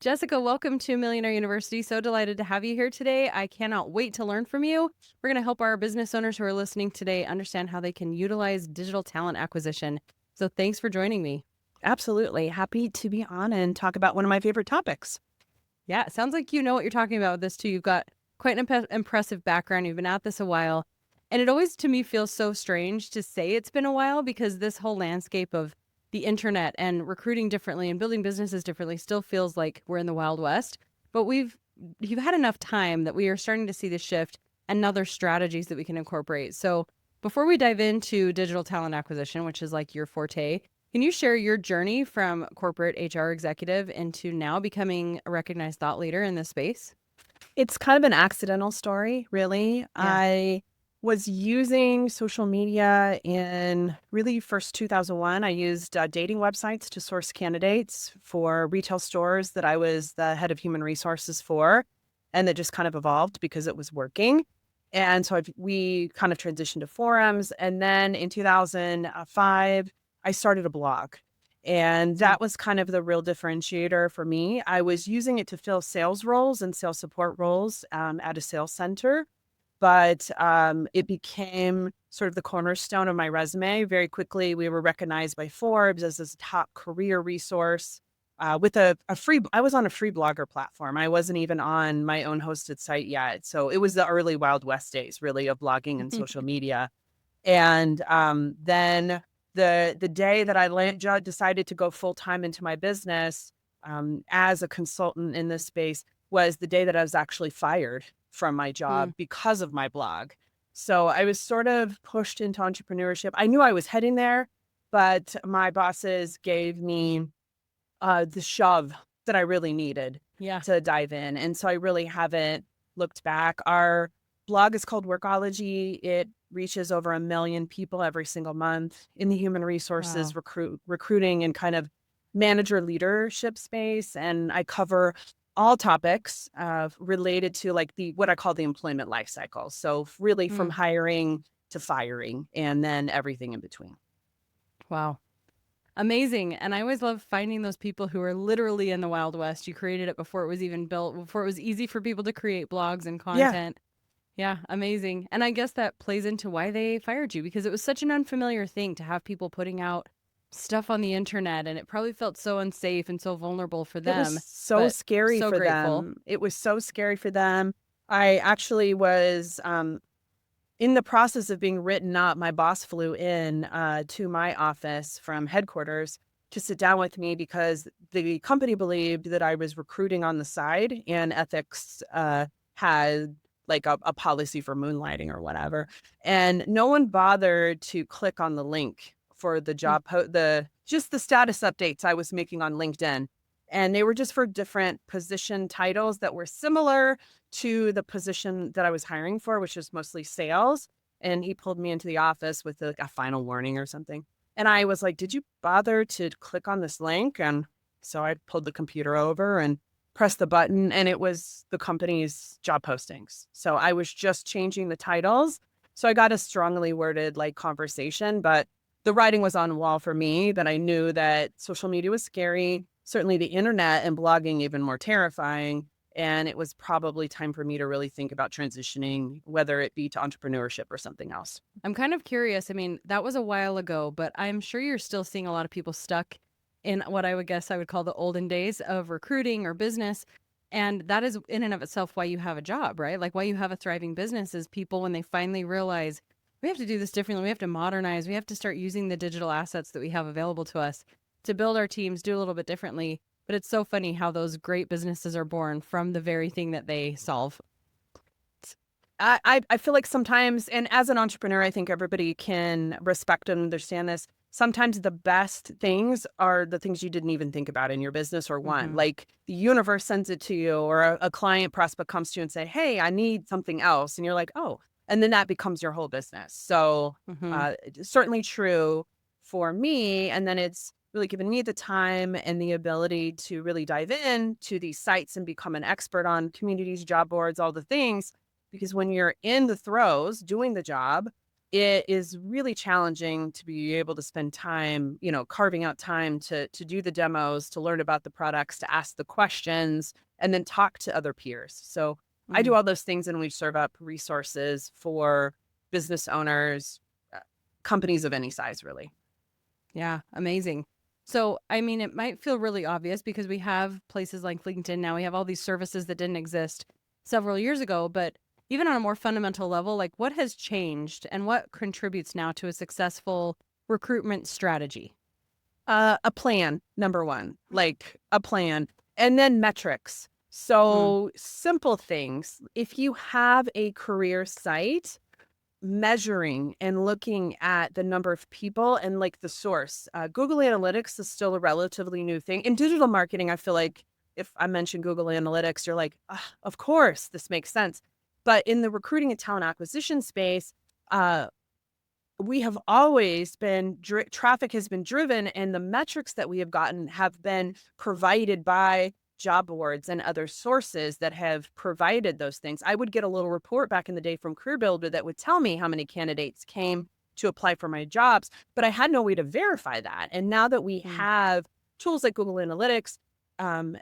Jessica, welcome to Millionaire University. So delighted to have you here today. I cannot wait to learn from you. We're going to help our business owners who are listening today understand how they can utilize digital talent acquisition. So thanks for joining me. Absolutely. Happy to be on and talk about one of my favorite topics. Yeah, it sounds like you know what you're talking about with this too. You've got quite an impressive background. You've been at this a while. And it always, to me, feels so strange to say it's been a while because this whole landscape of the internet and recruiting differently and building businesses differently still feels like we're in the Wild West. But you've had enough time that we are starting to see the shift and other strategies that we can incorporate. So before we dive into digital talent acquisition, which is like your forte, can you share your journey from corporate HR executive into now becoming a recognized thought leader in this space? It's kind of an accidental story, really. Yeah. I was using social media in really first 2001. I used dating websites to source candidates for retail stores that I was the head of human resources for, and that just kind of evolved because it was working. And so we kind of transitioned to forums. And then in 2005, I started a blog. And Mm. that was kind of the real differentiator for me. I was using it to fill sales roles and sales support roles at a sales center, but it became sort of the cornerstone of my resume. Very quickly, we were recognized by Forbes as this top career resource with a free. I was on a free blogger platform. I wasn't even on my own hosted site yet. So it was the early Wild West days, really, of blogging and social media. And then the day that decided to go full time into my business as a consultant in this space was the day that I was actually fired from my job Mm. because of my blog. So I was sort of pushed into entrepreneurship. I knew I was heading there, but my bosses gave me the shove that I really needed Yeah. to dive in. And so I really haven't looked back. Our blog is called Workology. It reaches over 1 million people every single month in the human resources, Wow. recruiting, and kind of manager leadership space. And I cover all topics related to like what I call the employment life cycle. So really from Mm. hiring to firing and then everything in between. Wow. Amazing. And I always love finding those people who are literally in the Wild West. You created it before it was even built, before it was easy for people to create blogs and Yeah. content. Yeah, amazing. And I guess that plays into why they fired you because it was such an unfamiliar thing to have people putting out stuff on the internet and it probably felt so unsafe and so vulnerable for It was them, so but scary so for grateful. them. It was so scary for them. I actually was in the process of being written up. My boss flew in to my office from headquarters to sit down with me because the company believed that I was recruiting on the side and ethics had like a policy for moonlighting or whatever. And no one bothered to click on the link for the Hmm. just the status updates I was making on LinkedIn. And they were just for different position titles that were similar to the position that I was hiring for, which was mostly sales. And he pulled me into the office with a final warning or something. And I was like, did you bother to click on this link? And so I pulled the computer over and pressed the button, and it was the company's job postings. So I was just changing the titles. So I got a strongly worded like conversation, but the writing was on the wall for me that I knew that social media was scary, certainly the internet and blogging even more terrifying. And it was probably time for me to really think about transitioning, whether it be to entrepreneurship or something else. I'm kind of curious. I mean, that was a while ago, but I'm sure you're still seeing a lot of people stuck in what I would guess I would call the olden days of recruiting or business. And that is in and of itself why you have a job, right? Like why you have a thriving business is people when they finally realize we have to do this differently, we have to modernize, we have to start using the digital assets that we have available to us to build our teams, do a little bit differently. But it's so funny how those great businesses are born from the very thing that they solve. I feel like sometimes, and as an entrepreneur, I think everybody can respect and understand this. Sometimes the best things are the things you didn't even think about in your business or want. Mm-hmm. Like the universe sends it to you, or a client prospect comes to you and say, "Hey, I need something else," and you're like, "Oh," and then that becomes your whole business. So Mm-hmm. it's certainly true for me. And then it's really given me the time and the ability to really dive in to these sites and become an expert on communities, job boards, all the things because when you're in the throes doing the job, it is really challenging to be able to spend time, carving out time to do the demos, to learn about the products, to ask the questions, and then talk to other peers. So I do Mm. all those things, and we serve up resources for business owners, companies of any size, really. Yeah, amazing. So, I mean, it might feel really obvious because we have places like LinkedIn now. We have all these services that didn't exist several years ago, but even on a more fundamental level, like what has changed and what contributes now to a successful recruitment strategy? A plan, number one, like a plan, and then metrics. Mm, So simple things. If you have a career site, measuring and looking at the number of people and like the source. Google Analytics is still a relatively new thing. In digital marketing, I feel like if I mention Google Analytics, you're like, "Ah, of course, this makes sense." But in the recruiting and talent acquisition space, uh, we have always been traffic has been driven, and the metrics that we have gotten have been provided by job boards and other sources that have provided those things. I would get a little report back in the day from Career Builder that would tell me how many candidates came to apply for my jobs, but I had no way to verify that. And now that we mm, have tools like Google Analytics,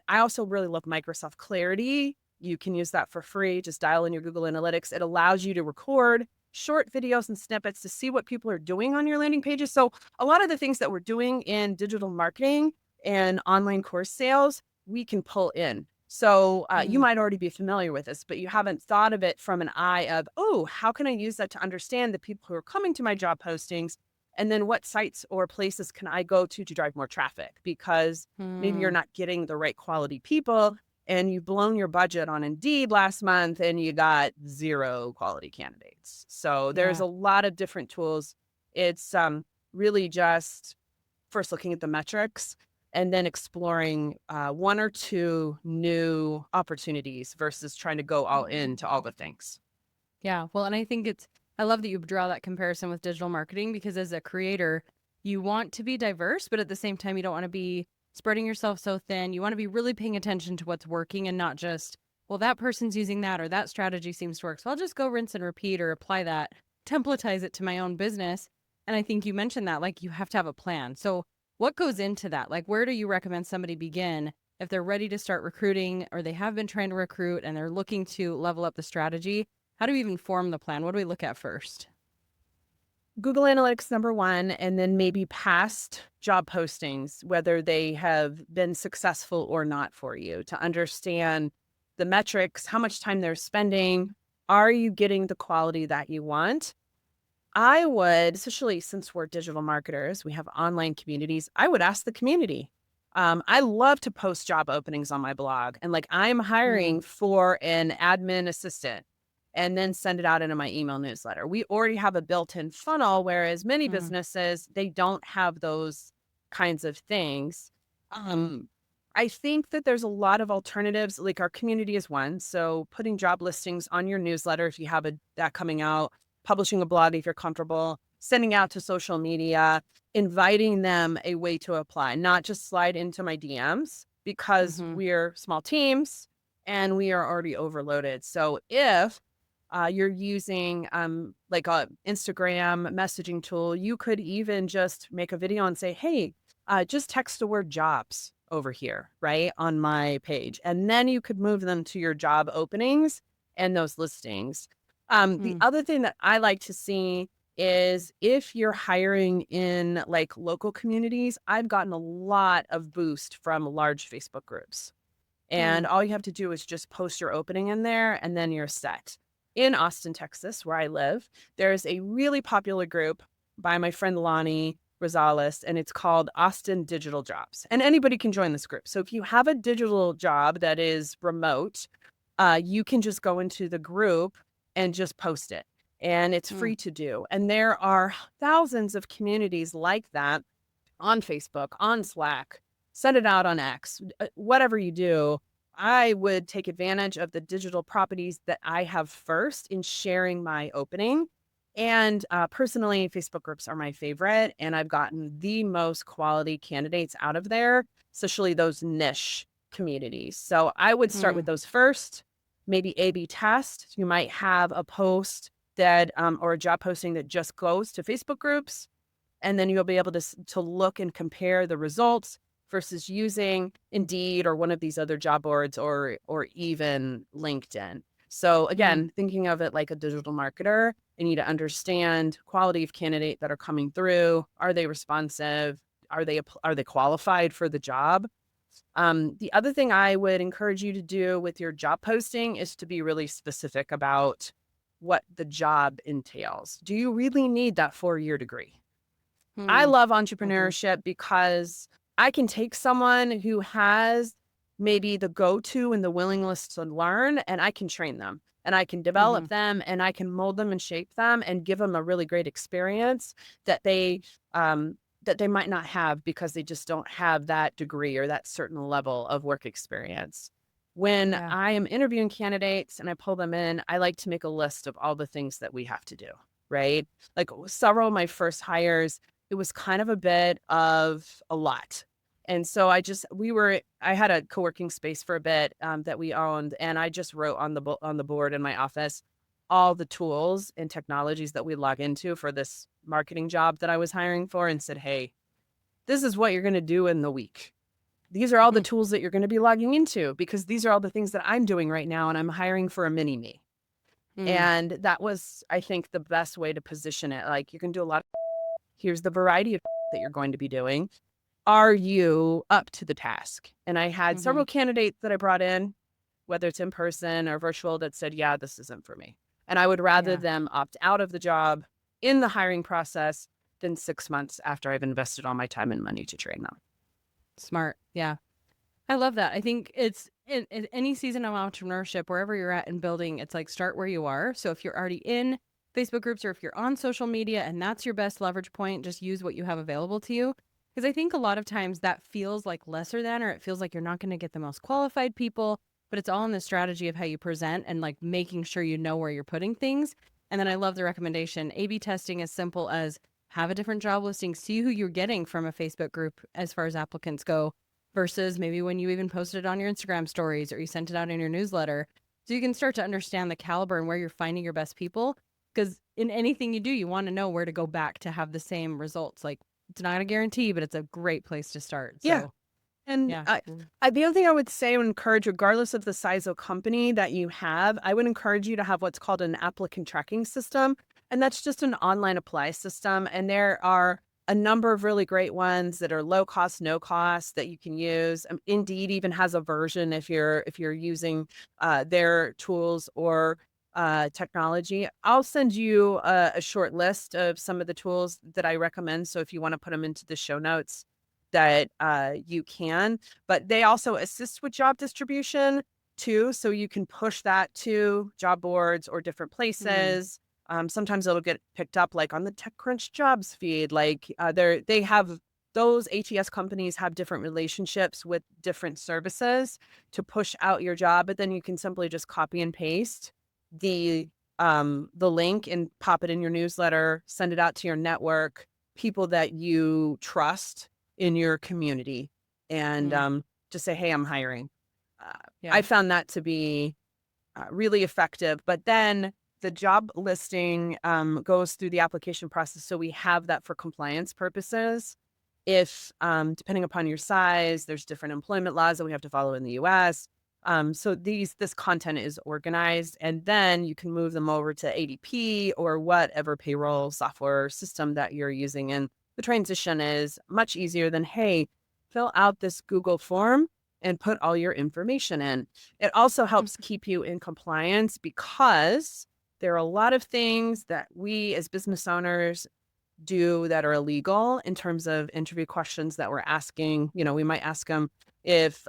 I also really love Microsoft Clarity. You can use that for free. Just dial in your Google Analytics. It allows you to record short videos and snippets to see what people are doing on your landing pages. So a lot of the things that we're doing in digital marketing and online course sales, we can pull in. So you mm. might already be familiar with this, but you haven't thought of it from an eye of, oh, how can I use that to understand the people who are coming to my job postings? And then what sites or places can I go to drive more traffic? Because maybe you're Mm, not getting the right quality people, and you've blown your budget on Indeed last month and you got zero quality candidates. So there's yeah. a lot of different tools. It's really just first looking at the metrics and then exploring one or two new opportunities versus trying to go all into all the things. Yeah. Well, and I think I love that you draw that comparison with digital marketing because as a creator, you want to be diverse, but at the same time, you don't want to be spreading yourself so thin. You want to be really paying attention to what's working and not just, well, that person's using that or that strategy seems to work. So I'll just go rinse and repeat or apply that, templatize it to my own business. And I think you mentioned that, like, you have to have a plan. So what goes into that? Like, where do you recommend somebody begin if they're ready to start recruiting or they have been trying to recruit and they're looking to level up the strategy? How do we even form the plan? What do we look at first? Google Analytics, number one, and then maybe past job postings, whether they have been successful or not for you, to understand the metrics, how much time they're spending. Are you getting the quality that you want? I would, especially since we're digital marketers, we have online communities, I would ask the community. I love to post job openings on my blog and like I'm Mm, hiring for an admin assistant and then send it out into my email newsletter. We already have a built-in funnel, whereas many mm, businesses, they don't have those kinds of things. I think that there's a lot of alternatives, like our community is one. So putting job listings on your newsletter if you have that coming out, publishing a blog if you're comfortable, sending out to social media, inviting them a way to apply, not just slide into my DMs because mm-hmm, we're small teams and we are already overloaded. So if you're using like a Instagram messaging tool, you could even just make a video and say, hey, just text the word jobs over here, right, on my page. And then you could move them to your job openings and those listings. The mm, other thing that I like to see is if you're hiring in like local communities, I've gotten a lot of boost from large Facebook groups. And mm, all you have to do is just post your opening in there and then you're set. In Austin, Texas, where I live, there's a really popular group by my friend Lonnie Rosales, and it's called Austin Digital Jobs. And anybody can join this group. So if you have a digital job that is remote, you can just go into the group and just post it. And it's mm, free to do. And there are thousands of communities like that on Facebook, on Slack, send it out on X, whatever you do. I would take advantage of the digital properties that I have first in sharing my opening. And personally, Facebook groups are my favorite. And I've gotten the most quality candidates out of there, especially those niche communities. So I would start with mm, those first, maybe A/B test. You might have a post that, or a job posting that just goes to Facebook groups, and then you'll be able to look and compare the results versus using Indeed or one of these other job boards or even LinkedIn. So Mm. again, thinking of it like a digital marketer, you need to understand quality of candidate that are coming through. Are they responsive? Are they qualified for the job? The other thing I would encourage you to do with your job posting is to be really specific about what the job entails. Do you really need that 4-year degree? I Mm. love Mhm. entrepreneurship because I can take someone who has maybe the go-to and the willingness to learn, and I can train them and I can develop Mhm. them and I can mold them and shape them and give them a really great experience that um, they might not have because they just don't have that degree or that certain level of work experience. When Yeah. I am interviewing candidates and I pull them in, I like to make a list of all the things that we have to do, right? Like several of my first hires, it was kind of a bit of a lot. And so I had a co-working space for a bit that we owned, and I just wrote on on the board in my office all the tools and technologies that we log into for this marketing job that I was hiring for, and said, "Hey, this is what you're going to do in the week. These are all the Mm. tools that you're going to be logging into because these are all the things that I'm doing right now, and I'm hiring for a mini me." Mm. And that was, I think, the best way to position it. Like you can do a lot. Here's the variety of that you're going to be doing. Are you up to the task? And I had several Mhm. candidates that I brought in, whether it's in person or virtual, that said, yeah, this isn't for me. And I would rather Yeah. them opt out of the job in the hiring process than 6 months after I've invested all my time and money to train them. Smart. Yeah. I love that. I think it's in any season of entrepreneurship, wherever you're at in building, it's like start where you are. So if you're already in Facebook groups or if you're on social media and that's your best leverage point, just use what you have available to you. Because I think a lot of times that feels like lesser than, or it feels like you're not going to get the most qualified people, but it's all in the strategy of how you present and like making sure you know where you're putting things. And then I love the recommendation A/B testing as simple as have a different job listing, see who you're getting from a Facebook group as far as applicants go versus maybe when you even posted it on your Instagram stories or you sent it out in your newsletter. So you can start to understand the caliber and where you're finding your best people. Because in anything you do, you want to know where to go back to have the same results. Like it's not a guarantee, but it's a great place to start. Yeah. So And yeah. the other thing I would say and encourage, regardless of the size of company that you have, I would encourage you to have what's called an applicant tracking system. And that's just an online apply system. And there are a number of really great ones that are low cost, no cost that you can use. Indeed even has a version if you're using their tools or technology. I'll send you a short list of some of the tools that I recommend. So if you want to put them into the show notes, that you can, but they also assist with job distribution too. So you can push that to job boards or different Mm, places. Sometimes it'll get picked up like on the TechCrunch jobs feed. Like they have those ATS companies have different relationships with different services to push out your job, but then you can simply just copy and paste the link and pop it in your newsletter, send it out to your network, people that you trust in your community, and mm, just say, "Hey, I'm hiring." Uh, I yeah. found that to be really effective. But then the job listing goes through the application process, so we have that for compliance purposes. If depending upon your size, there's different employment laws that we have to follow in the U.S. So this content is organized, and then you can move them over to ADP or whatever payroll software system that you're using, and the transition is much easier than, hey, fill out this Google form and put all your information in. It also helps Mhm. keep you in compliance because there are a lot of things that we as business owners do that are illegal in terms of interview questions that we're asking. You know, we might ask them if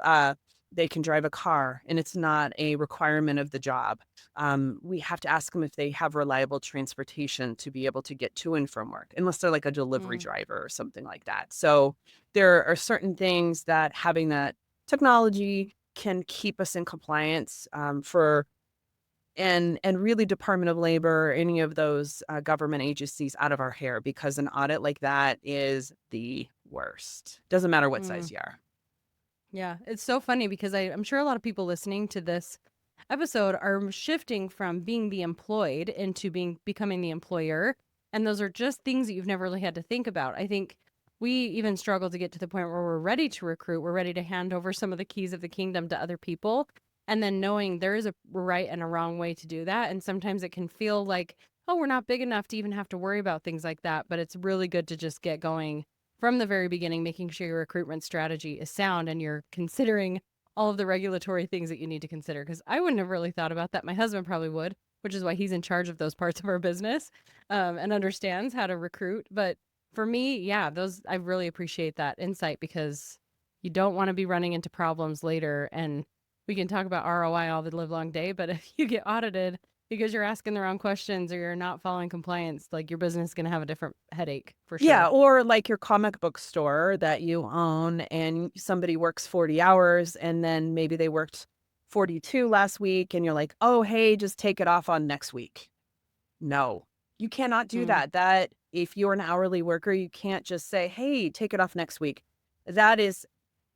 they can drive a car, and it's not a requirement of the job. We have to ask them if they have reliable transportation to be able to get to and from work, unless they're like a delivery Mm, driver or something like that. So there are certain things that having that technology can keep us in compliance for and really Department of Labor, any of those government agencies out of our hair, because an audit like that is the worst. Doesn't matter what size mm. you are. Yeah, it's so funny because I'm sure a lot of people listening to this episode are shifting from being the employed into becoming the employer. And those are just things that you've never really had to think about. I think we even struggle to get to the point where we're ready to recruit. We're ready to hand over some of the keys of the kingdom to other people. And then knowing there is a right and a wrong way to do that. And sometimes it can feel like, oh, we're not big enough to even have to worry about things like that. But it's really good to just get going from the very beginning, making sure your recruitment strategy is sound and you're considering all of the regulatory things that you need to consider. Because I wouldn't have really thought about that. My husband probably would, which is why he's in charge of those parts of our business, and understands how to recruit. But for me, yeah, I really appreciate that insight, because you don't want to be running into problems later. And we can talk about ROI all the live long day, but if you get audited because you're asking the wrong questions or you're not following compliance, like, your business is going to have a different headache for Yeah, sure. or like your comic book store that you own and somebody works 40 hours and then maybe they worked 42 last week and you're like, "Oh, hey, just take it off on next week." No, you cannot do Mm, that. That if you're an hourly worker, you can't just say, "Hey, take it off next week." That is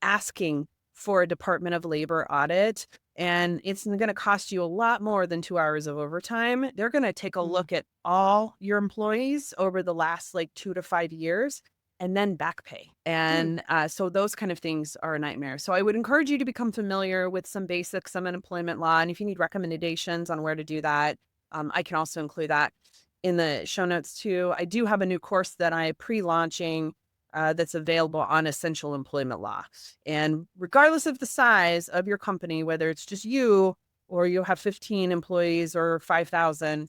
asking for a Department of Labor audit, and it's going to cost you a lot more than 2 hours of overtime. They're going to take a mm, look at all your employees over the last like 2 to 5 years and then back pay. mm, And so those kind of things are a nightmare. So I would encourage you to become familiar with some basics, some unemployment law. And if you need recommendations on where to do that, I can also include that in the show notes too. I do have a new course that I'm pre-launching that's available on essential employment law. And regardless of the size of your company, whether it's just you or you have 15 employees or 5,000,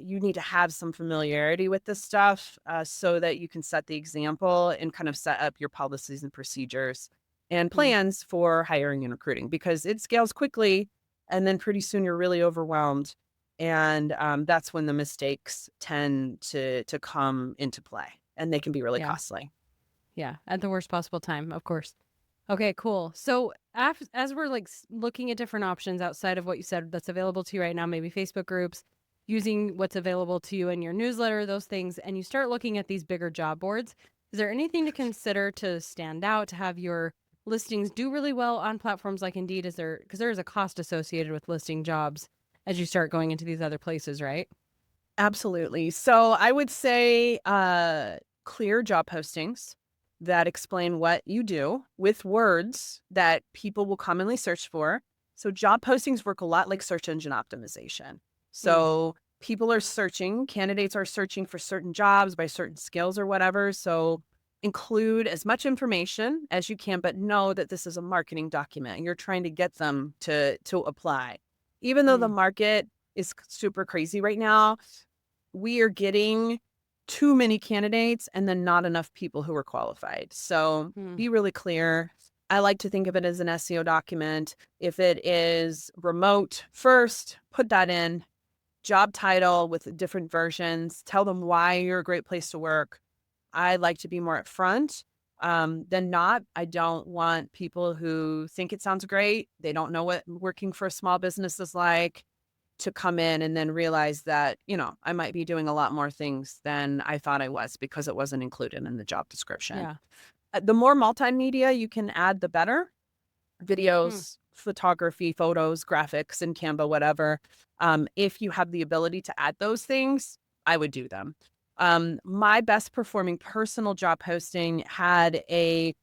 you need to have some familiarity with this stuff so that you can set the example and kind of set up your policies and procedures and mm. plans for hiring and recruiting, because it scales quickly and then pretty soon you're really overwhelmed. And that's when the mistakes tend to come into play, and they can be really Yeah. costly. Yeah. At the worst possible time, of course. Okay, cool. So as we're like looking at different options outside of what you said that's available to you right now, maybe Facebook groups, using what's available to you in your newsletter, those things, and you start looking at these bigger job boards, is there anything to consider to stand out, to have your listings do really well on platforms like Indeed? Is there, because there is a cost associated with listing jobs as you start going into these other places, right? Absolutely. So I would say clear job postings that explain what you do with words that people will commonly search for. So job postings work a lot like search engine optimization. Mm, So people are searching, candidates are searching for certain jobs by certain skills or whatever. So include as much information as you can, but know that this is a marketing document and you're trying to get them to apply. Even though the mm, market is super crazy right now, we are getting too many candidates and then not enough people who are qualified. So mm. be really clear. I like to think of it as an SEO document. If it is remote first, put that in. Job title with different versions. Tell them why you're a great place to work. I like to be more upfront than not. I don't want people who think it sounds great. They don't know what working for a small business is like, to come in and then realize that, I might be doing a lot more things than I thought I was because it wasn't included in the job description. Yeah. The more multimedia you can add, the better. Mm, Videos, photography, photos, graphics in Canva, whatever. If you have the ability to add those things, I would do them. My best performing personal job posting had a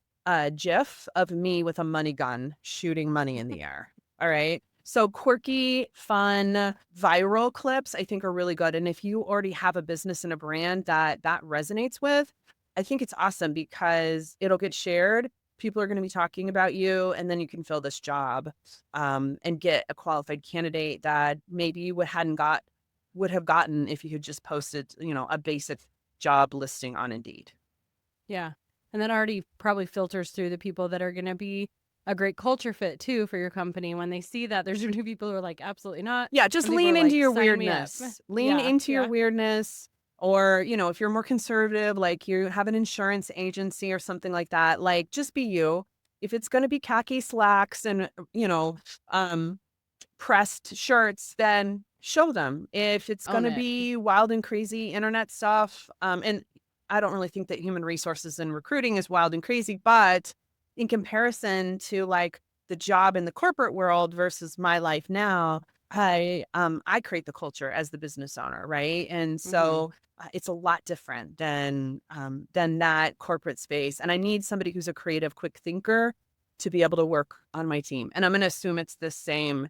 GIF of me with a money gun shooting money in the air. All right. So quirky, fun, viral clips I think are really good. And if you already have a business and a brand that resonates with, I think it's awesome because it'll get shared. People are going to be talking about you, and then you can fill this job and get a qualified candidate that maybe you would have gotten if you had just posted, a basic job listing on Indeed. yeah. And that already probably filters through the people that are going to be a great culture fit too for your company. When they see that, there's going to be people who are like, absolutely not. Yeah, just And people lean are into like, your sign me up. weirdness. Lean Yeah. into your Yeah. weirdness. Or, if you're more conservative, like you have an insurance agency or something like that, like just be you. If it's going to be khaki slacks and, um, pressed shirts, then show them. If it's going Own to it. be wild and crazy internet stuff, and I don't really think that human resources and recruiting is wild and crazy, but in comparison to like the job in the corporate world versus my life now, I create the culture as the business owner, right? And Mhm. so it's a lot different than that corporate space. And I need somebody who's a creative, quick thinker to be able to work on my team. And I'm going to assume it's the same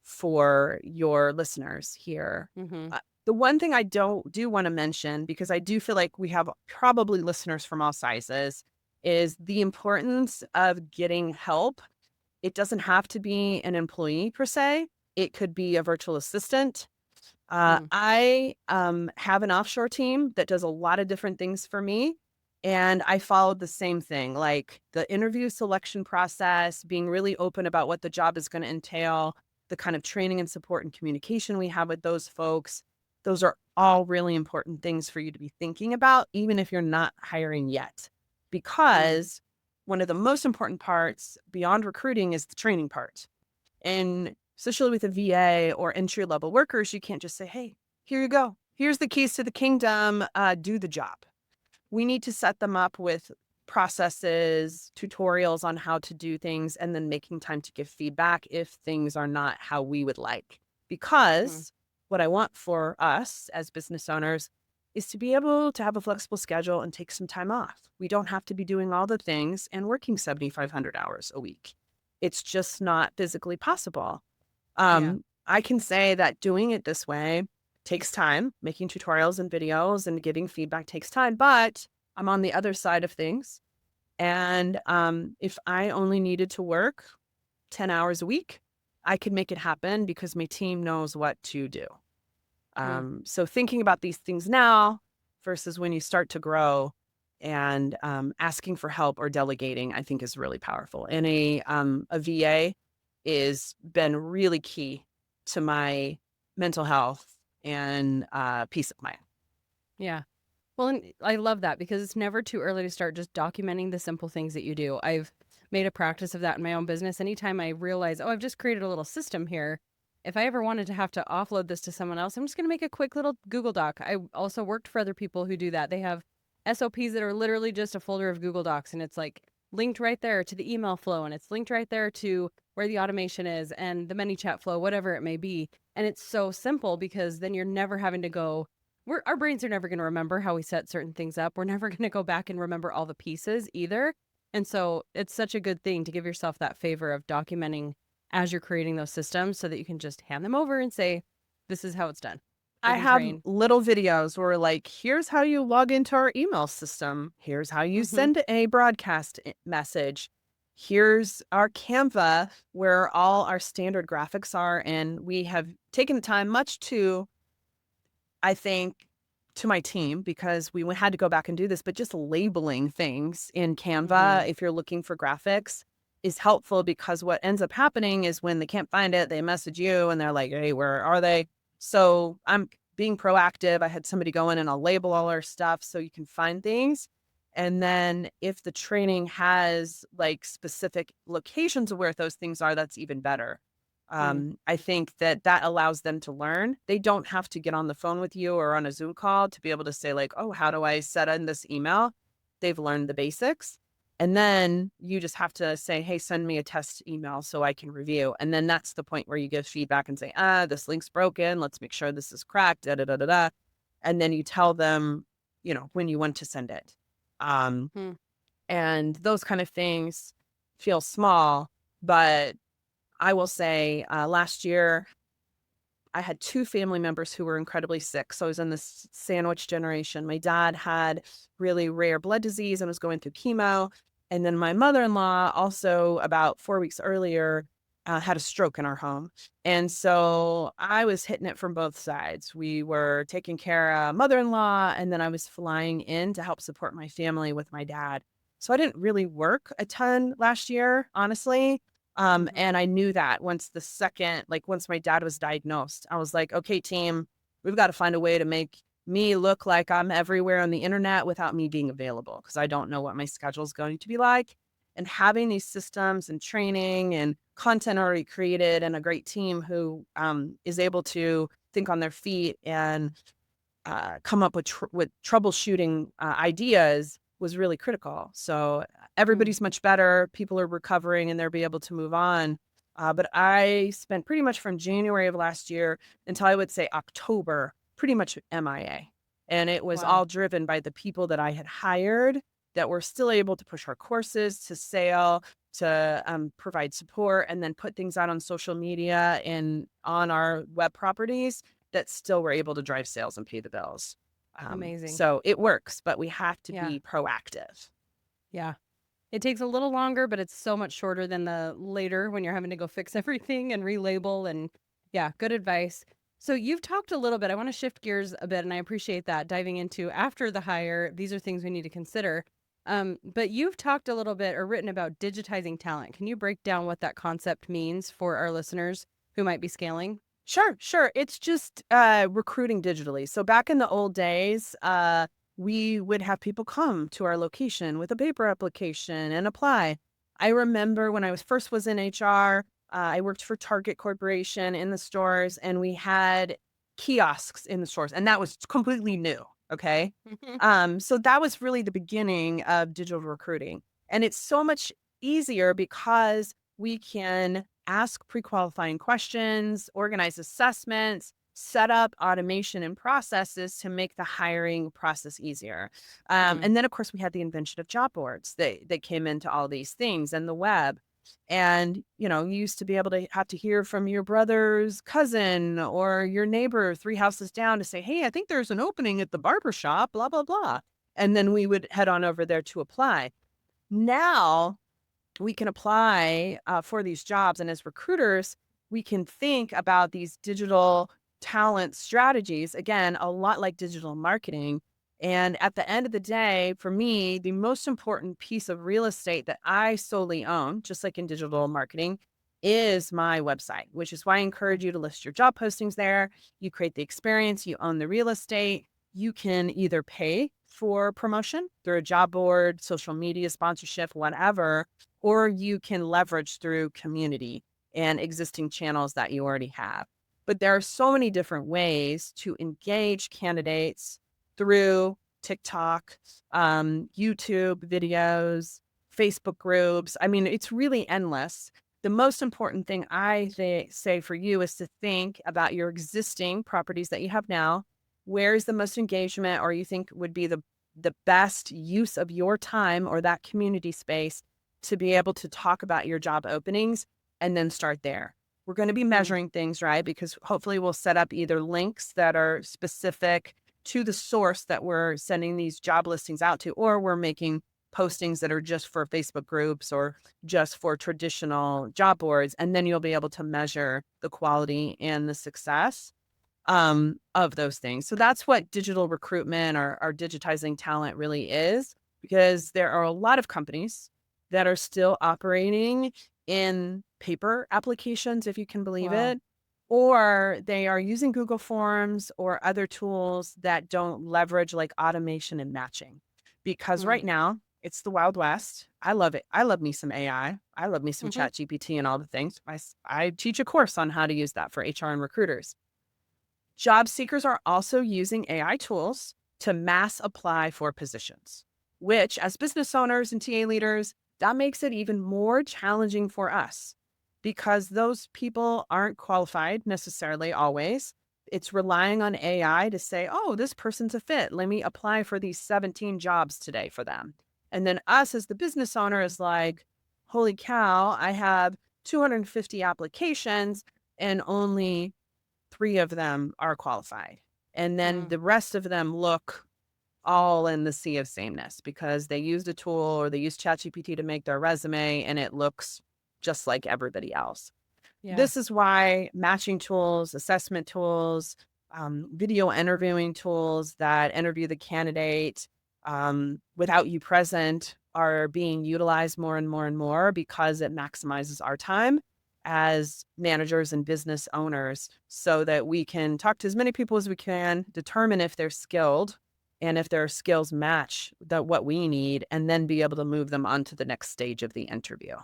for your listeners here. Mhm. The one thing I do want to mention, because I do feel like we have probably listeners from all sizes, is the importance of getting help. It doesn't have to be an employee per se. It could be a virtual assistant. Mm. I have an offshore team that does a lot of different things for me. And I followed the same thing, like the interview selection process, being really open about what the job is going to entail, the kind of training and support and communication we have with those folks. Those are all really important things for you to be thinking about, even if you're not hiring yet. Mm. Because one of the most important parts beyond recruiting is the training part. And especially with a VA or entry level workers, you can't just say, hey, here you go. Here's the keys to the kingdom. Do the job. We need to set them up with processes, tutorials on how to do things, and then making time to give feedback if things are not how we would like. Mm. Because what I want for us as business owners is to be able to have a flexible schedule and take some time off. We don't have to be doing all the things and working 7,500 hours a week. It's just not physically possible. Yeah. I can say that doing it this way takes time. Making tutorials and videos and getting feedback takes time, but I'm on the other side of things. And if I only needed to work 10 hours a week, I could make it happen because my team knows what to do. Mm. So thinking about these things now versus when you start to grow and asking for help or delegating, I think is really powerful. And a VA is been really key to my mental health and peace of mind. Yeah. Well, and I love that because it's never too early to start just documenting the simple things that you do. I've made a practice of that in my own business. Anytime I realize, oh, I've just created a little system here. If I ever wanted to have to offload this to someone else, I'm just going to make a quick little Google Doc. I also worked for other people who do that. They have SOPs that are literally just a folder of Google Docs, and it's like linked right there to the email flow, and it's linked right there to where the automation is and the ManyChat flow, whatever it may be. And it's so simple because then you're never having to go, our brains are never going to remember how we set certain things up. We're never going to go back and remember all the pieces either. And so it's such a good thing to give yourself that favor of documenting as you're creating those systems so that you can just hand them over and say, this is how it's done. They I can have train. little videos where like, here's how you log into our email system. Here's how you Mm-hmm. send a broadcast message. Here's our Canva where all our standard graphics are. And we have taken the time much to, I think, to my team because we had to go back and do this, but just labeling things in Mm-hmm. Canva, if you're looking for graphics, is helpful because what ends up happening is when they can't find it, they message you and they're like, hey, where are they? So I'm being proactive. I had somebody go in and I'll label all our stuff so you can find things. And then if the training has like specific locations of where those things are, that's even better. Mm. I think that that allows them to learn. They don't have to get on the phone with you or on a Zoom call to be able to say like, oh, how do I set in this email? They've learned the basics. And then you just have to say, hey, send me a test email so I can review. And then that's the point where you give feedback and say, this link's broken. Let's make sure this is correct. Da, da, da, da, da. And then you tell them, when you want to send it. Um, Mm. and those kind of things feel small, but I will say last year, I had two family members who were incredibly sick. So I was in this sandwich generation. My dad had really rare blood disease and was going through chemo. And then my mother in law, also about 4 weeks earlier, had a stroke in our home. And so I was hitting it from both sides. We were taking care of mother in law, and then I was flying in to help support my family with my dad. So I didn't really work a ton last year, honestly. Mm-hmm. And I knew that once my dad was diagnosed, I was like, okay, team, we've got to find a way to make me look like I'm everywhere on the internet without me being available because I don't know what my schedule is going to be like. And having these systems and training and content already created and a great team who is able to think on their feet and come up with troubleshooting ideas was really critical. So everybody's much better. People are recovering and they'll be able to move on. But I spent pretty much from January of last year until I would say October, pretty much MIA. And it was Wow. all driven by the people that I had hired that were still able to push our courses to sale, to provide support, and then put things out on social media and on our web properties that still were able to drive sales and pay the bills. Amazing. So it works, but we have to Yeah. be proactive. Yeah. It takes a little longer, but it's so much shorter than the later when you're having to go fix everything and relabel. And yeah, good advice. So you've talked a little bit. I want to shift gears a bit, and I appreciate that diving into after the hire. These are things we need to consider. But you've talked a little bit or written about digitizing talent. Can you break down what that concept means for our listeners who might be scaling? Sure, sure. It's just recruiting digitally. So back in the old days, we would have people come to our location with a paper application and apply. I remember when I was in HR, I worked for Target Corporation in the stores, and we had kiosks in the stores, and that was completely new. Okay, so that was really the beginning of digital recruiting, and it's so much easier because we can ask pre-qualifying questions, organize assessments, set up automation and processes to make the hiring process easier. Mm. And then, of course, we had the invention of job boards that came into all these things and the web. And, you used to be able to have to hear from your brother's cousin or your neighbor 3 houses down to say, hey, I think there's an opening at the barber shop, blah, blah, blah. And then we would head on over there to apply. Now, we can apply for these jobs. And as recruiters, we can think about these digital talent strategies, again, a lot like digital marketing. And at the end of the day, for me, the most important piece of real estate that I solely own, just like in digital marketing, is my website, which is why I encourage you to list your job postings there. You create the experience, you own the real estate. You can either pay for promotion through a job board, social media sponsorship, whatever, or you can leverage through community and existing channels that you already have. But there are so many different ways to engage candidates through TikTok, YouTube videos, Facebook groups. I mean, it's really endless. The most important thing say for you is to think about your existing properties that you have now. Where is the most engagement, or you think would be the best use of your time or that community space to be able to talk about your job openings, and then start there. We're going to be Mm. measuring things, right? Because hopefully we'll set up either links that are specific to the source that we're sending these job listings out to, or we're making postings that are just for Facebook groups or just for traditional job boards. And then you'll be able to measure the quality and the success of those things. So that's what digital recruitment or digitizing talent really is, because there are a lot of companies that are still operating in paper applications, if you can believe Wow. it, or they are using Google Forms or other tools that don't leverage like automation and matching. Because Mm. right now, it's the Wild West. I love it. I love me some AI. I love me some Hmm. chat GPT and all the things. I teach a course on how to use that for HR and recruiters. Job seekers are also using AI tools to mass apply for positions, which, as business owners and TA leaders, that makes it even more challenging for us because those people aren't qualified necessarily always. It's relying on AI to say, oh, this person's a fit. Let me apply for these 17 jobs today for them. And then us as the business owner is like, holy cow, I have 250 applications and only 3 of them are qualified. And then Mm. the rest of them look all in the sea of sameness because they used a tool or they used ChatGPT to make their resume and it looks just like everybody else. Yeah. This is why matching tools, assessment tools, video interviewing tools that interview the candidate without you present are being utilized more and more and more because it maximizes our time as managers and business owners so that we can talk to as many people as we can, determine if they're skilled and if their skills match what we need, and then be able to move them on to the next stage of the interview.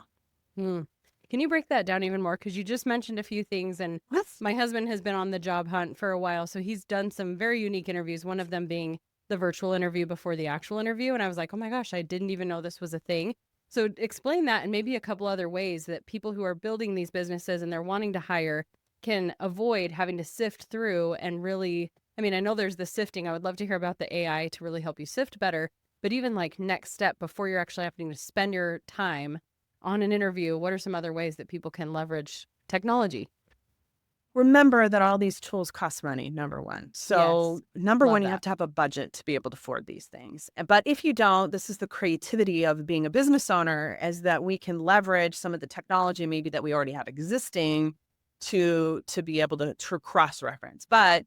Mm. Can you break that down even more? Because you just mentioned a few things, and Yes. my husband has been on the job hunt for a while, so he's done some very unique interviews. One of them being the virtual interview before the actual interview. And I was like, oh my gosh, I didn't even know this was a thing. So explain that and maybe a couple other ways that people who are building these businesses and they're wanting to hire can avoid having to sift through and really, I mean, I know there's the sifting. I would love to hear about the AI to really help you sift better. But even like next step before you're actually having to spend your time on an interview, what are some other ways that people can leverage technology? Remember that all these tools cost money, number one. Yes. So, number Love one, you have that. to have a budget to be able to afford these things. But if you don't, this is the creativity of being a business owner, is that we can leverage some of the technology maybe that we already have existing to be able to cross-reference. But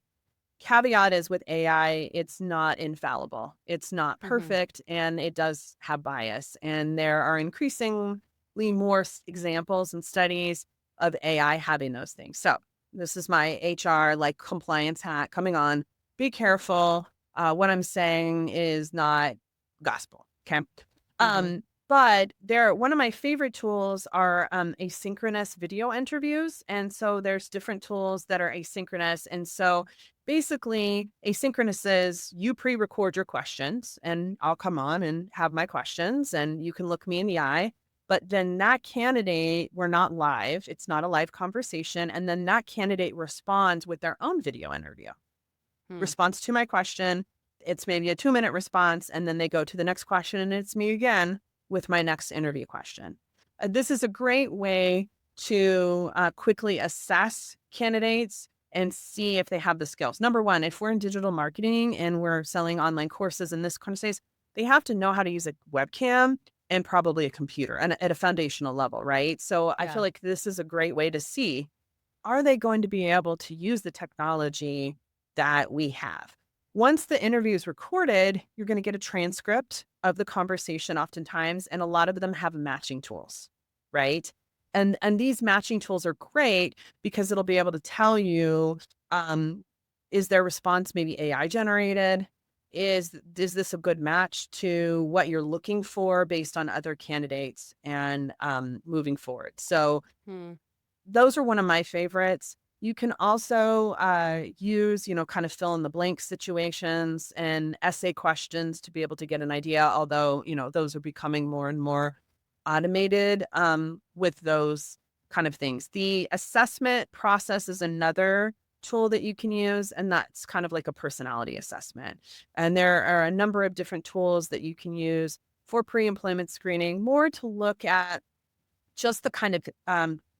caveat is with AI, it's not infallible. It's not Hmm. perfect, and it does have bias. And there are increasingly more examples and studies of AI having those things. So this is my HR like compliance hat coming on. Be careful. What I'm saying is not gospel. Okay. Hmm. But there, one of my favorite tools are asynchronous video interviews. And so there's different tools that are asynchronous. And so basically, asynchronous is you pre-record your questions and I'll come on and have my questions and you can look me in the eye. But then that candidate, we're not live. It's not a live conversation. And then that candidate responds with their own video interview, Hmm. response to my question. It's maybe a 2-minute response. And then they go to the next question and it's me again with my next interview question. This is a great way to quickly assess candidates and see if they have the skills. Number one, if we're in digital marketing and we're selling online courses in this kind of space, they have to know how to use a webcam and probably a computer and at a foundational level, right? So I feel Yeah. like this is a great way to see, are they going to be able to use the technology that we have? Once the interview is recorded, you're going to get a transcript of the conversation oftentimes, and a lot of them have matching tools, right? And these matching tools are great because it'll be able to tell you, um, is their response maybe AI generated? Is this a good match to what you're looking for based on other candidates and moving forward? So Hmm. those are one of my favorites. You can also use, kind of fill in the blank situations and essay questions to be able to get an idea, although, those are becoming more and more automated with those kind of things. The assessment process is another tool that you can use, and that's kind of like a personality assessment. And there are a number of different tools that you can use for pre-employment screening, more to look at just the kind of,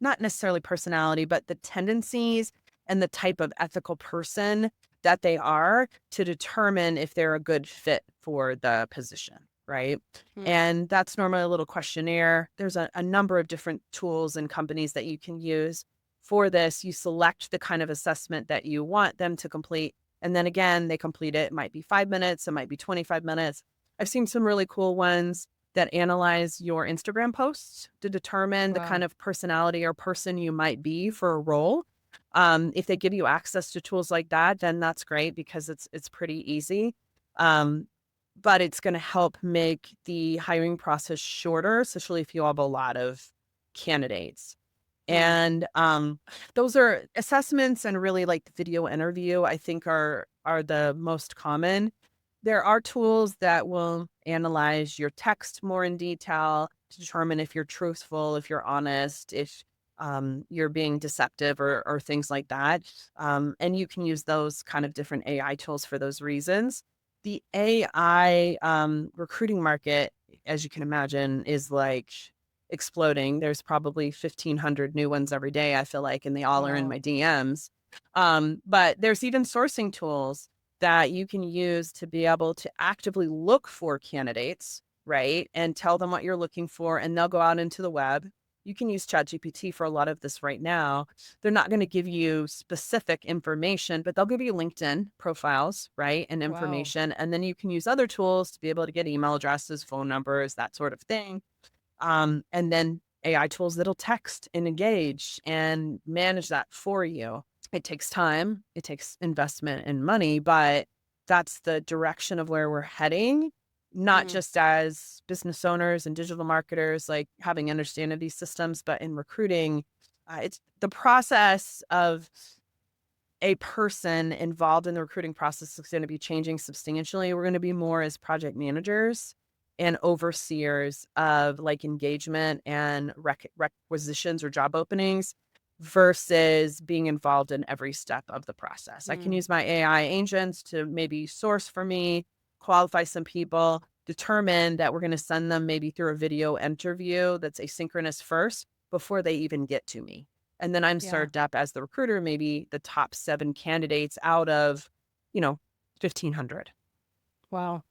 not necessarily personality, but the tendencies and the type of ethical person that they are to determine if they're a good fit for the position, right? Hmm. And that's normally a little questionnaire. There's a number of different tools and companies that you can use for this. You select the kind of assessment that you want them to complete. And then again, they complete it. It might be 5 minutes, it might be 25 minutes. I've seen some really cool ones that analyze your Instagram posts to determine the kind Wow. of personality or person you might be for a role. If they give you access to tools like that, then that's great because it's pretty easy. Um, but it's going to help make the hiring process shorter, especially if you have a lot of candidates. Hmm. And those are assessments, and really like the video interview, I think are the most common. There are tools that will analyze your text more in detail to determine if you're truthful, if you're honest, if you're being deceptive or things like that. And you can use those kind of different AI tools for those reasons. The AI recruiting market, as you can imagine, is like exploding. There's probably 1,500 new ones every day, I feel like, and they all are in Wow. my DMs. But there's even sourcing tools that you can use to be able to actively look for candidates, right? And tell them what you're looking for, and they'll go out into the web. You can use ChatGPT for a lot of this right now. They're not going to give you specific information, but they'll give you LinkedIn profiles, right? And Wow. information. And then you can use other tools to be able to get email addresses, phone numbers, that sort of thing. And then AI tools that'll text and engage and manage that for you. It takes time, it takes investment and money, but that's the direction of where we're heading, not Hmm. just as business owners and digital marketers, like having understanding of these systems, but in recruiting. It's the process of a person involved in the recruiting process is going to be changing substantially. We're going to be more as project managers and overseers of like engagement and requisitions or job openings versus being involved in every step of the process. I can Mm, use my AI agents to maybe source for me, qualify some people, determine that we're going to send them maybe through a video interview that's asynchronous first before they even get to me. And then I'm yeah. served up as the recruiter, maybe the top 7 candidates out of, you know, 1,500. Wow.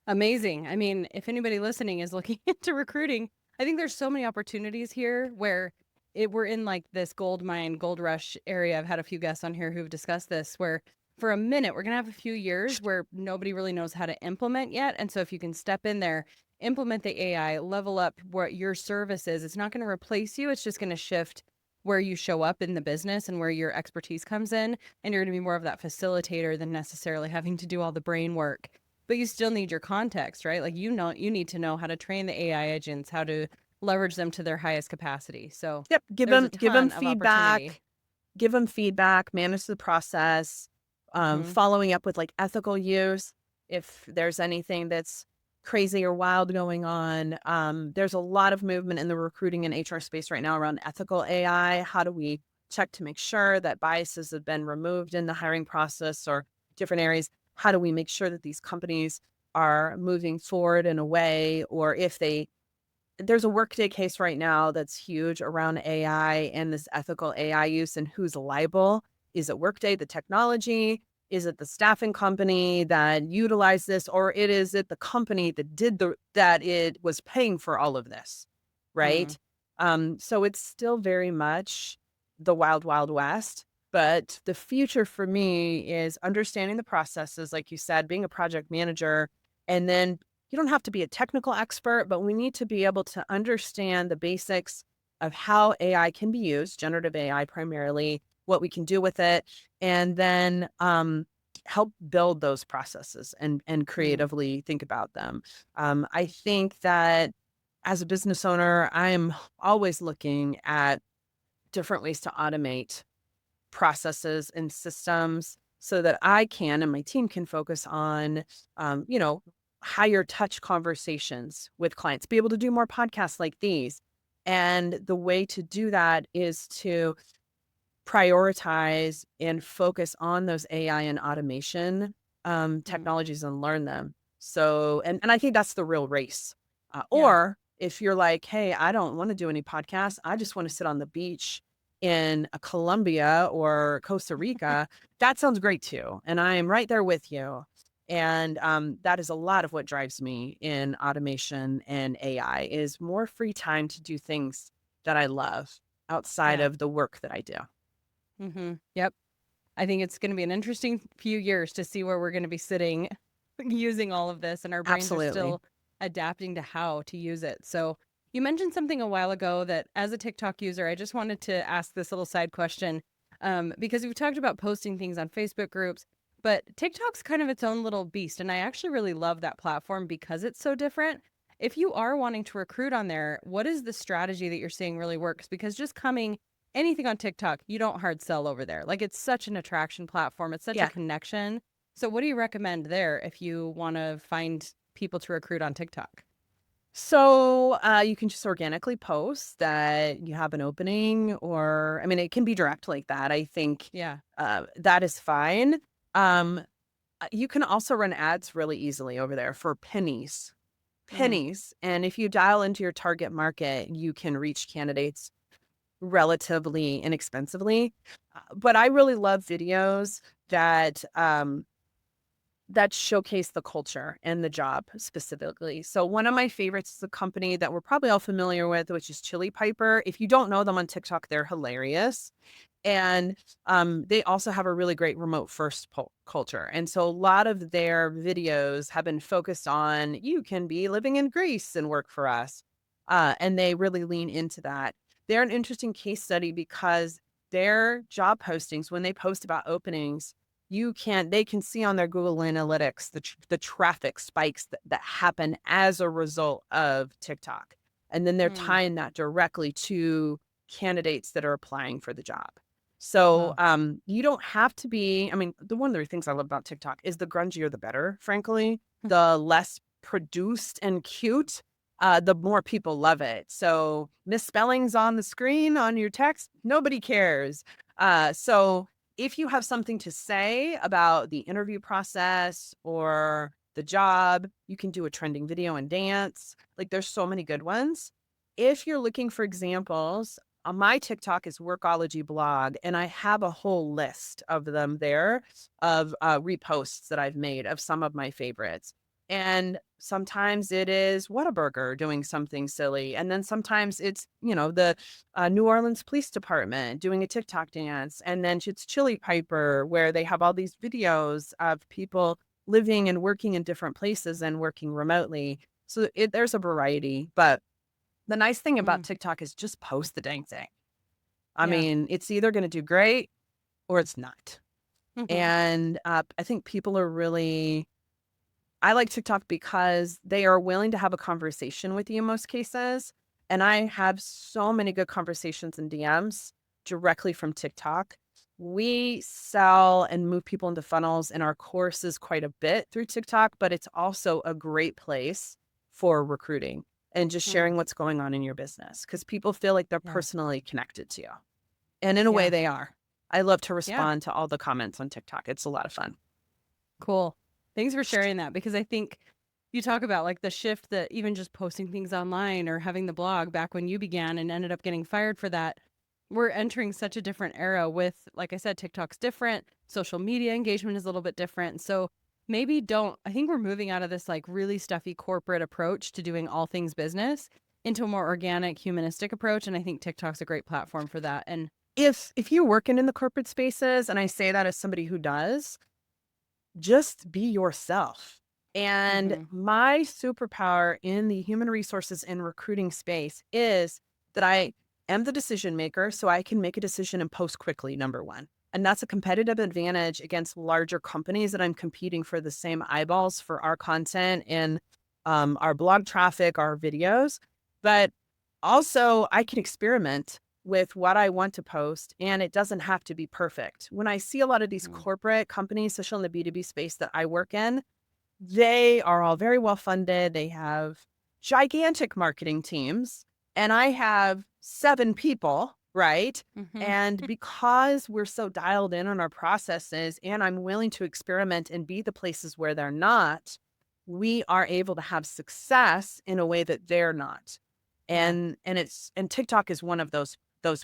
Amazing. I mean, if anybody listening is looking into recruiting, I think there's so many opportunities here where we're in like this gold mine, gold rush area. I've had a few guests on here who've discussed this where for a minute we're going to have a few years where nobody really knows how to implement yet. And so if you can step in there, implement the AI, level up what your service is, it's not going to replace you. It's just going to shift where you show up in the business and where your expertise comes in. And you're going to be more of that facilitator than necessarily having to do all the brain work, but you still need your context, right? Like, you need to know how to train the AI agents, how to leverage them to their highest capacity. So Yep, there's a give them ton of opportunity. feedback, manage the process, Hmm. following up with like ethical use. If there's anything that's crazy or wild going on, there's a lot of movement in the recruiting and HR space right now around ethical AI. How do we check to make sure that biases have been removed in the hiring process or different areas? How do we make sure that these companies are moving forward in a way, or if there's a Workday case right now that's huge around AI and this ethical AI use and who's liable. Is it Workday, the technology? Is it the staffing company that utilized this, or is it the company that that it was paying for all of this, Hmm. right? So it's still very much the wild, wild west. But the future for me is understanding the processes, like you said, being a project manager, and then you don't have to be a technical expert, but we need to be able to understand the basics of how AI can be used, generative AI primarily, what we can do with it, and then help build those processes and Mm. creatively think about them. I think that as a business owner, I'm always looking at different ways to automate processes and systems so that I can and my team can focus on, you know, higher touch conversations with clients, be able to do more podcasts like these. And the way to do that is to prioritize and focus on those AI and automation Mm. technologies and learn them. So, and I think that's the real race. Yeah. Or if you're like, hey, I don't want to do any podcasts, I just want to sit on the beach in Colombia or Costa Rica, that sounds great too. And I am right there with you. And that is a lot of what drives me in automation and AI is more free time to do things that I love outside Yeah. of the work that I do. Yep. I think it's going to be an interesting few years to see where we're going to be sitting using all of this, and our brains are Absolutely. still adapting to how to use it. So, you mentioned something a while ago that as a TikTok user, I just wanted to ask this little side question, because we've talked about posting things on Facebook groups, but TikTok's kind of its own little beast. And I actually really love that platform because it's so different. If you are wanting to recruit on there, what is the strategy that you're seeing really works? Because just coming anything on TikTok, you don't hard sell over there. Like, it's such an attraction platform, it's such a Yeah. connection. So what do you recommend there if you want to find people to recruit on TikTok? So you can just organically post that you have an opening, or I mean, it can be direct like that. I think Yeah. that is fine. Um, you can also run ads really easily over there for pennies. Mm, Pennies. And if you dial into your target market, you can reach candidates relatively inexpensively. But I really love videos that showcase the culture and the job specifically. So one of my favorites is a company that we're probably all familiar with, which is Chili Piper. If you don't know them on TikTok, they're hilarious. And they also have a really great remote first culture. And so a lot of their videos have been focused on you can be living in Greece and work for us. And they really lean into that. They're an interesting case study because their job postings, when they post about openings, they can see on their Google Analytics the traffic spikes that happen as a result of TikTok. And then they're mm, tying that directly to candidates that are applying for the job. So Wow. you don't have to be, I mean, the one of the things I love about TikTok is the grungier the better, frankly. The less produced and cute, the more people love it. So misspellings on the screen on your text, nobody cares. So if you have something to say about the interview process or the job, you can do a trending video and dance. Like there's so many good ones. If you're looking for examples, my TikTok is Workology blog, and I have a whole list of them there of reposts that I've made of some of my favorites. And sometimes it is Whataburger doing something silly. And then sometimes it's, the New Orleans Police Department doing a TikTok dance. And then it's Chili Piper, where they have all these videos of people living and working in different places and working remotely. So there's a variety. But the nice thing about Mm. TikTok is just post the dang thing. I Yeah. mean, it's either going to do great or it's not. Hmm. And I think people are really, I like TikTok because they are willing to have a conversation with you in most cases. And I have so many good conversations in DMs directly from TikTok. We sell and move people into funnels in our courses quite a bit through TikTok, but it's also a great place for recruiting and just Mm. sharing what's going on in your business because people feel like they're Yeah. personally connected to you. And in a way, Yeah. they are. I love to Yeah. respond to all the comments on TikTok. It's a lot of fun. Cool. Thanks for sharing that because I think you talk about like the shift that even just posting things online or having the blog back when you began and ended up getting fired for that. We're entering such a different era with, like I said, TikTok's different, social media engagement is a little bit different. So maybe don't, I think we're moving out of this like really stuffy corporate approach to doing all things business into a more organic, humanistic approach. And I think TikTok's a great platform for that. And If you're working in the corporate spaces, and I say that as somebody who does, just be yourself. And mm-hmm, my superpower in the human resources and recruiting space is that I am the decision maker, so I can make a decision and post quickly, number one. And that's a competitive advantage against larger companies that I'm competing for the same eyeballs for our content and our blog traffic, our videos. But also, I can experiment with what I want to post, and it doesn't have to be perfect. When I see a lot of these mm, corporate companies, especially in the B2B space that I work in, they are all very well funded. They have gigantic marketing teams, and I have 7 people, right? mm-hmm, And because we're so dialed in on our processes and I'm willing to experiment and be the places where they're not, we are able to have success in a way that they're not. yeah, And TikTok is one of those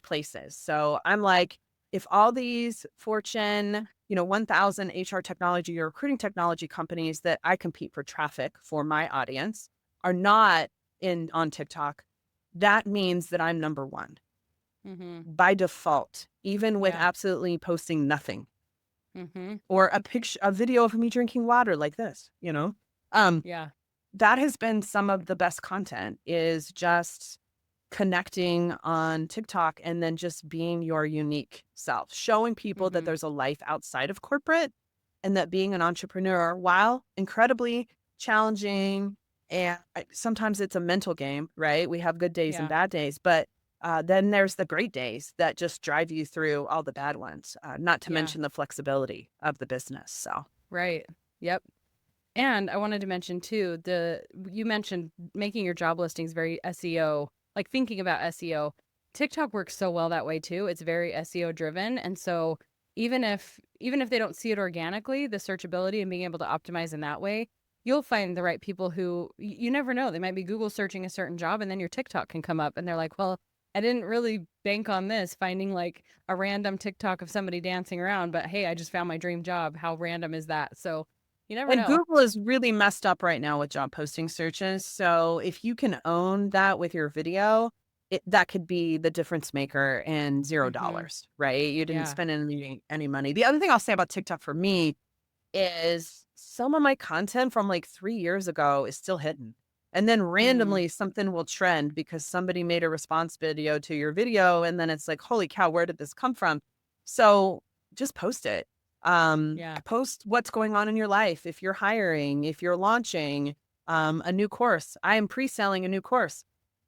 places. So I'm like, if all these Fortune, 1,000 HR technology or recruiting technology companies that I compete for traffic for my audience are not in on TikTok, that means that I'm number one mm-hmm, by default, even with yeah, absolutely posting nothing mm-hmm, or a video of me drinking water like this. Um, yeah, that has been some of the best content is just connecting on TikTok and then just being your unique self, showing people that mm-hmm, there's a life outside of corporate and that being an entrepreneur, while incredibly challenging and sometimes it's a mental game, right? We have good days and yeah, bad days, but then there's the great days that just drive you through all the bad ones, not to yeah, mention the flexibility of the business. So, right. Yep. And I wanted to mention too, you mentioned making your job listings very SEO, like thinking about SEO. TikTok works so well that way too. It's very SEO driven. And so even if they don't see it organically, the searchability and being able to optimize in that way, you'll find the right people who you never know. They might be Google searching a certain job and then your TikTok can come up and they're like, well, I didn't really bank on this, finding like a random TikTok of somebody dancing around, but hey, I just found my dream job. How random is that? So you never and know. Google is really messed up right now with job posting searches. So if you can own that with your video, that could be the difference maker and zero Mhm. dollars, right? You didn't Yeah. spend any money. The other thing I'll say about TikTok for me is some of my content from like 3 years ago is still hidden. And then Mm. randomly something will trend because somebody made a response video to your video. And then it's like, holy cow, where did this come from? So just post it. Yeah. Post what's going on in your life. If you're hiring, if you're launching a new course, I am pre-selling a new course.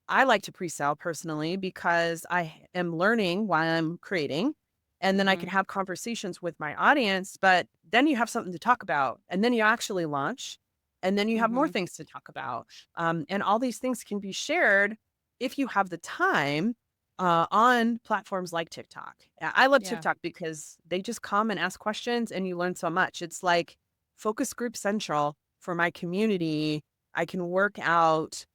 I like to pre-sell personally because I am learning while I'm creating. And then I can Mhm. have conversations with my audience, but then you have something to talk about. And then you actually launch. And then you have more Mhm. things to talk about. And all these things can be shared if you have the time on platforms like TikTok. I love Yeah. TikTok because they just come and ask questions and you learn so much. It's like focus group central for my community. I can work out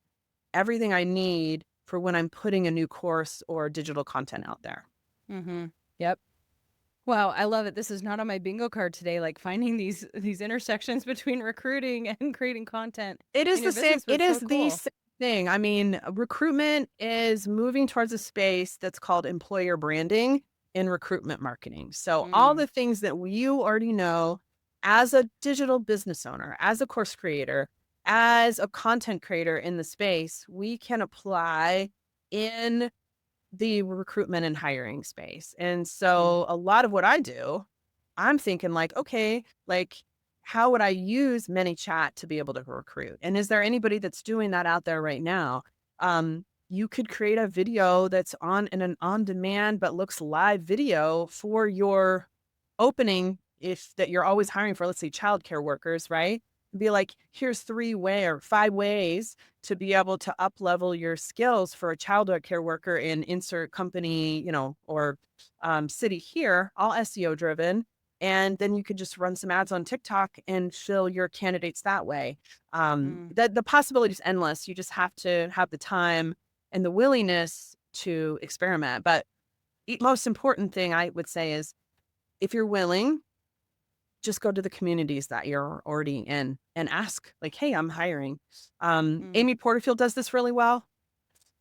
everything I need for when I'm putting a new course or digital content out there. Mhm. Yep. Wow, I love it. This is not on my bingo card today, like finding these intersections between recruiting and creating content It is in your the same. business, but It it's is so the cool. same thing. I mean, recruitment is moving towards a space that's called employer branding in recruitment marketing. So all Mm. the things that you already know as a digital business owner, as a course creator, as a content creator in the space, we can apply in the recruitment and hiring space. And Mhm. so a lot of what I do, I'm thinking like, okay, like how would I use ManyChat to be able to recruit? And is there anybody that's doing that out there right now? You could create a video that's on in an on demand but looks live video for your opening if that you're always hiring for, let's say, childcare workers, right? Be like, here's 3 way or 5 ways to be able to up level your skills for a child care worker in insert company, or city here, all SEO driven. And then you could just run some ads on TikTok and fill your candidates that way. Mm. The possibility is endless. You just have to have the time and the willingness to experiment. But the most important thing I would say is if you're willing, just go to the communities that you're already in and ask, like, hey, I'm hiring. Mm. Amy Porterfield does this really well.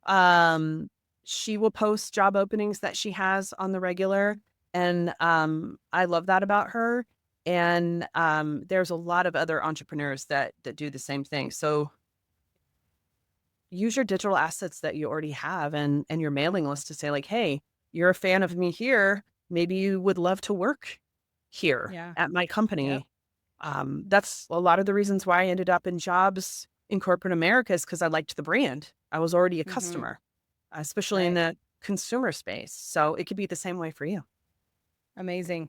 Um, she will post job openings that she has on the regular. And I love that about her. And there's a lot of other entrepreneurs that do the same thing. So use your digital assets that you already have and your mailing list to say, like, hey, you're a fan of me here. Maybe you would love to work here Yeah. at my Yep. company. That's a lot of the reasons why I ended up in jobs in corporate America is because I liked the brand. I was already a Mhm. customer, especially in Right. the consumer space. So it could be the same way for you. Amazing.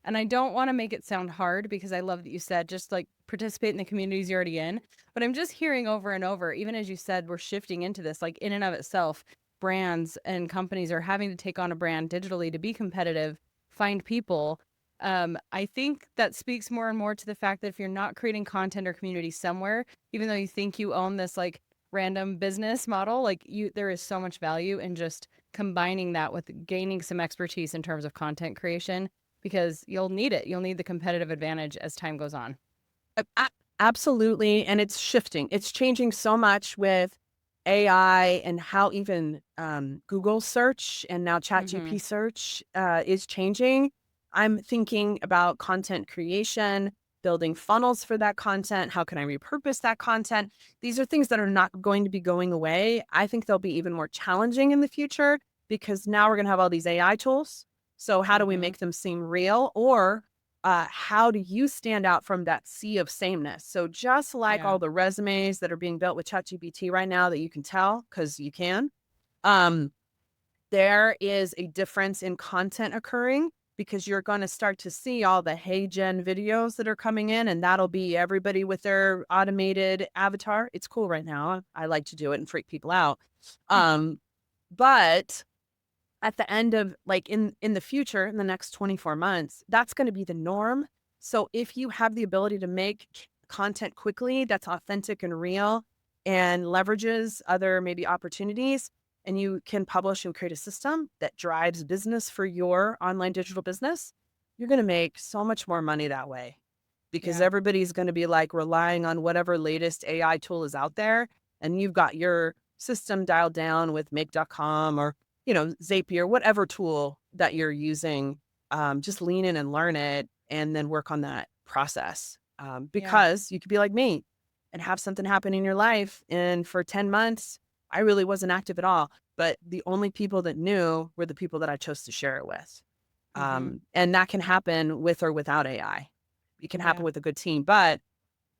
And I don't want to make it sound hard because I love that you said just like participate in the communities you're already in. But I'm just hearing over and over, even as you said, we're shifting into this, like in and of itself, brands and companies are having to take on a brand digitally to be competitive, find people. I think that speaks more and more to the fact that if you're not creating content or community somewhere, even though you think you own this like random business model, like there is so much value in just combining that with gaining some expertise in terms of content creation because you'll need it. You'll need the competitive advantage as time goes on. Absolutely. And it's shifting. It's changing so much with AI and how even Google search and now Mm-hmm. ChatGPT search is changing. I'm thinking about content creation, building funnels for that content. How can I repurpose that content? These are things that are not going to be going away. I think they'll be even more challenging in the future because now we're going to have all these AI tools. So, how do we Mm-hmm. make them seem real? Or how do you stand out from that sea of sameness? So just like Yeah. all the resumes that are being built with ChatGPT right now that you can tell because you can, um, there is a difference in content occurring because you're going to start to see all the Hey Gen videos that are coming in, and that'll be everybody with their automated avatar. It's cool right now. I like to do it and freak people out. Um, but at the end of like in the future in the next 24 months that's going to be the norm. So if you have the ability to make content quickly that's authentic and real and leverages other maybe opportunities and you can publish and create a system that drives business for your online digital business, you're going to make so much more money that way because Yeah. everybody's going to be like relying on whatever latest AI tool is out there and you've got your system dialed down with make.com or Zapier, whatever tool that you're using, just lean in and learn it and then work on that process. Yeah. Because you could be like me and have something happen in your life. And for 10 months, I really wasn't active at all. But the only people that knew were the people that I chose to share it with. Mm-hmm. And that can happen with or without AI. It can happen Yeah. with a good team. But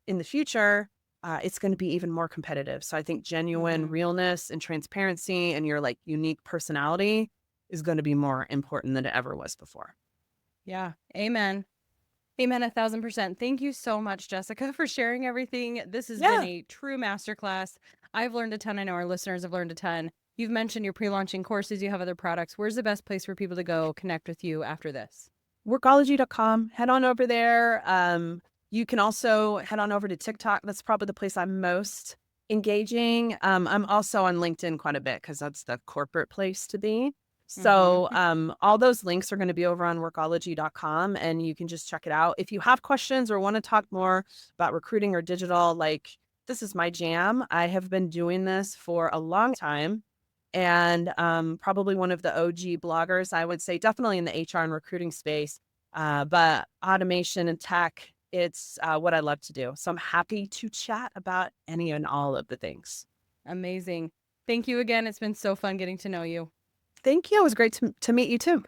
in the future, it's going to be even more competitive. So I think genuine Mm-hmm. realness and transparency and your like unique personality is going to be more important than it ever was before. Yeah. Amen. Amen, 1,000%. Thank you so much, Jessica, for sharing everything. This has been Yeah. a true masterclass. I've learned a ton. I know our listeners have learned a ton. You've mentioned your pre-launching courses. You have other products. Where's the best place for people to go connect with you after this? Workology.com. Head on over there. You can also head on over to TikTok. That's probably the place I'm most engaging. I'm also on LinkedIn quite a bit because that's the corporate place to be. So all those links are going to be over on workology.com, and you can just check it out. If you have questions or want to talk more about recruiting or digital, like, this is my jam. I have been doing this for a long time, and probably one of the OG bloggers, I would say, definitely in the HR and recruiting space. But automation and tech, it's what I love to do. So I'm happy to chat about any and all of the things. Amazing. Thank you again. It's been so fun getting to know you. Thank you. It was great to meet you too.